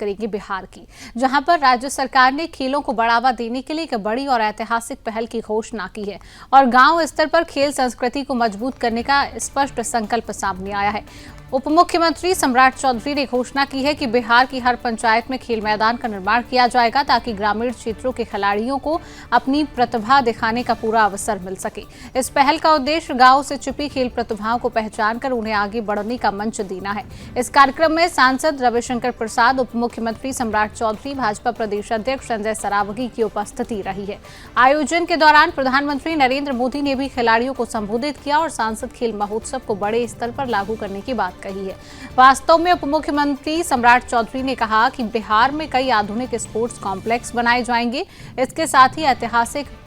करेगी बिहार की, जहां पर राज्य सरकार ने खेलों को बढ़ावा देने के लिए एक बड़ी और ऐतिहासिक पहल की घोषणा की है और गांव स्तर पर खेल संस्कृति को मजबूत करने का स्पष्ट संकल्प सामने आया है। उप मुख्यमंत्री सम्राट चौधरी ने घोषणा की है कि बिहार की हर पंचायत में खेल मैदान का निर्माण किया जाएगा ताकि ग्रामीण क्षेत्रों के खिलाड़ियों को अपनी प्रतिभा दिखाने का पूरा अवसर मिल सके। इस पहल का उद्देश्य गांव से छिपी खेल प्रतिभाओं को पहचान कर उन्हें आगे बढ़ने का मंच देना है। इस कार्यक्रम में सांसद रविशंकर प्रसाद, उप मुख्यमंत्री सम्राट चौधरी, भाजपा प्रदेश अध्यक्ष संजय सरावगी की उपस्थिति रही है। आयोजन के दौरान प्रधानमंत्री नरेंद्र मोदी ने भी खिलाड़ियों को संबोधित किया और सांसद खेल महोत्सव को बड़े स्तर पर लागू करने की बात कही है। वास्तव में उप मुख्यमंत्री सम्राट चौधरी ने कहा कि बिहार में कई आधुनिक स्पोर्ट्स कॉम्प्लेक्स बनाए जाएंगे। इसके साथ ही ऐतिहासिक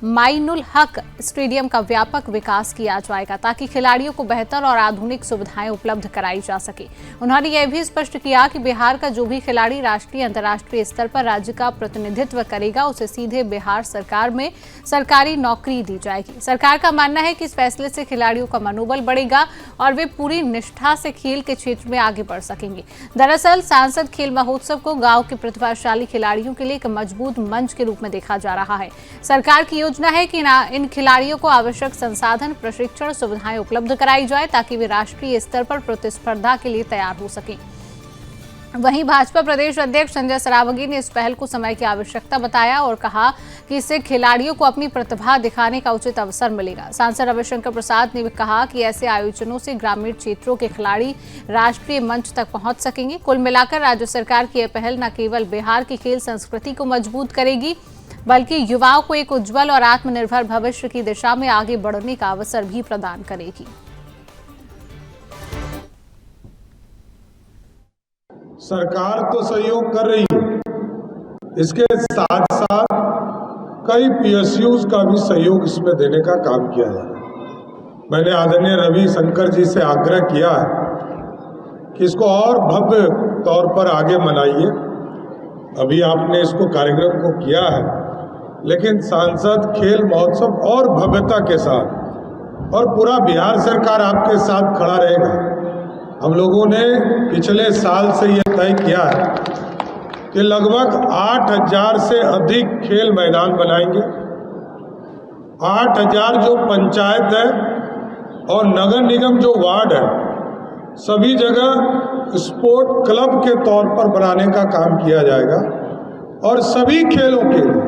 माइनुल हक स्टेडियम का व्यापक विकास किया जाएगा ताकि खिलाड़ियों को बेहतर और आधुनिक सुविधाएं उपलब्ध कराई जा सके। उन्होंने यह भी स्पष्ट किया कि बिहार का जो भी खिलाड़ी राष्ट्रीय अंतर्राष्ट्रीय स्तर पर राज्य का प्रतिनिधित्व करेगा उसे सीधे बिहार सरकार में सरकारी नौकरी दी जाएगी। सरकार का मानना है कि इस फैसले से खिलाड़ियों का मनोबल बढ़ेगा और वे पूरी निष्ठा से खेल के क्षेत्र में आगे बढ़ सकेंगे। दरअसल सांसद खेल महोत्सव को गाँव के प्रतिभाशाली खिलाड़ियों के लिए एक मजबूत मंच के रूप में देखा जा रहा है। सरकार की योजना है कि इन खिलाड़ियों को आवश्यक संसाधन, प्रशिक्षण, सुविधाएं उपलब्ध कराई जाए ताकि वे राष्ट्रीय स्तर पर प्रतिस्पर्धा के लिए तैयार हो सकें। वहीं भाजपा प्रदेश अध्यक्ष संजय सरावगी ने इस पहल को समय की आवश्यकता बताया और कहा कि इससे खिलाड़ियों को अपनी प्रतिभा दिखाने का उचित अवसर मिलेगा। सांसद रविशंकर प्रसाद ने कहा कि ऐसे आयोजनों से ग्रामीण क्षेत्रों के खिलाड़ी राष्ट्रीय मंच तक पहुंच सकेंगे। कुल मिलाकर राज्य सरकार की यह पहल न केवल बिहार की खेल संस्कृति को मजबूत करेगी बल्कि युवाओं को एक उज्जवल और आत्मनिर्भर भविष्य की दिशा में आगे बढ़ने का अवसर भी प्रदान करेगी। सरकार तो सहयोग कर रही है, इसके साथ साथ कई पीएसयूज का भी सहयोग इसमें देने का काम किया जा रहा है। मैंने आदरणीय रविशंकर जी से आग्रह किया है कि इसको और भव्य तौर पर आगे मनाइए। अभी आपने इसको कार्यक्रम को किया है, लेकिन सांसद खेल महोत्सव और भव्यता के साथ और पूरा बिहार सरकार आपके साथ खड़ा रहेगा। हम लोगों ने पिछले साल से ये तय किया है कि लगभग 8000 से अधिक खेल मैदान बनाएंगे। 8000 जो पंचायत है और नगर निगम जो वार्ड है, सभी जगह स्पोर्ट क्लब के तौर पर बनाने का काम किया जाएगा और सभी खेलों के लिए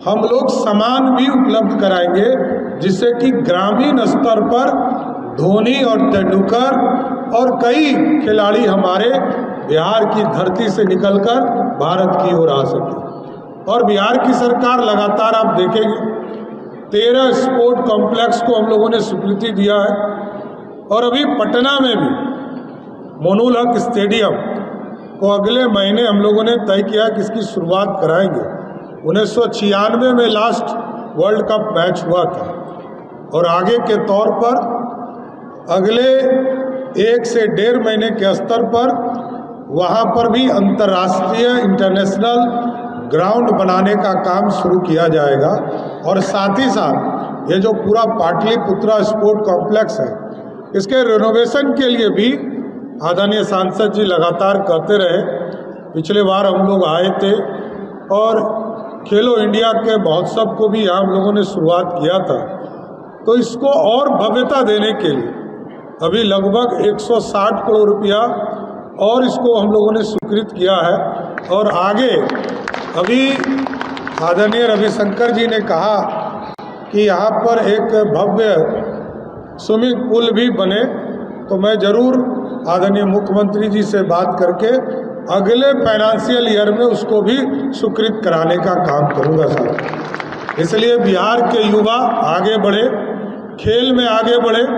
हम लोग सामान भी उपलब्ध कराएंगे, जिससे कि ग्रामीण स्तर पर धोनी और तेंदुलकर और कई खिलाड़ी हमारे बिहार की धरती से निकलकर भारत की ओर आ सके। और बिहार की सरकार लगातार आप देखेंगे 13 स्पोर्ट कॉम्प्लेक्स को हम लोगों ने स्वीकृति दिया है और अभी पटना में भी माइनुल हक स्टेडियम को अगले महीने हम लोगों ने तय किया कि इसकी शुरुआत कराएंगे। 1996 में लास्ट वर्ल्ड कप मैच हुआ था और आगे के तौर पर अगले 1 से 1.5 महीने के स्तर पर वहाँ पर भी अंतर्राष्ट्रीय इंटरनेशनल ग्राउंड बनाने का काम शुरू किया जाएगा। और साथ ही साथ ये जो पूरा पाटलिपुत्रा स्पोर्ट कॉम्प्लेक्स है, इसके रिनोवेशन के लिए भी आदरणीय सांसद जी लगातार कहते रहे। पिछले बार हम लोग आए थे और खेलो इंडिया के महोत्सव को भी यहाँ हम लोगों ने शुरुआत किया था, तो इसको और भव्यता देने के लिए अभी लगभग 160 करोड़ रुपया और इसको हम लोगों ने स्वीकृत किया है। और आगे अभी आदरणीय रविशंकर जी ने कहा कि यहाँ पर एक भव्य स्विमिंग पूल भी बने, तो मैं जरूर आदरणीय मुख्यमंत्री जी से बात करके अगले फाइनेंशियल ईयर में उसको भी स्वीकृत कराने का काम करूंगा साहब। इसलिए बिहार के युवा आगे बढ़े, खेल में आगे बढ़े।